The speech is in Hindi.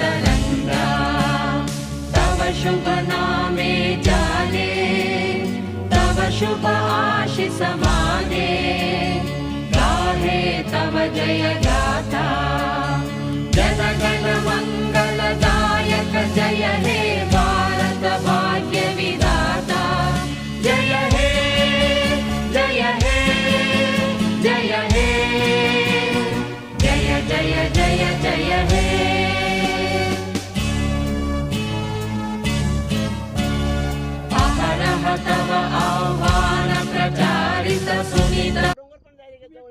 तरंगा तव शुभ नामे जाने तव शुभ आशीष माने गाहे तव जय गाथा जन गण मंगलदायक जय हे भारत भाग्य विधाता जय हे जय हे जय हे जय जय जय जय हे अहरह तव आह्वान प्रचारित सुनित डोंगर पण जायला घेतो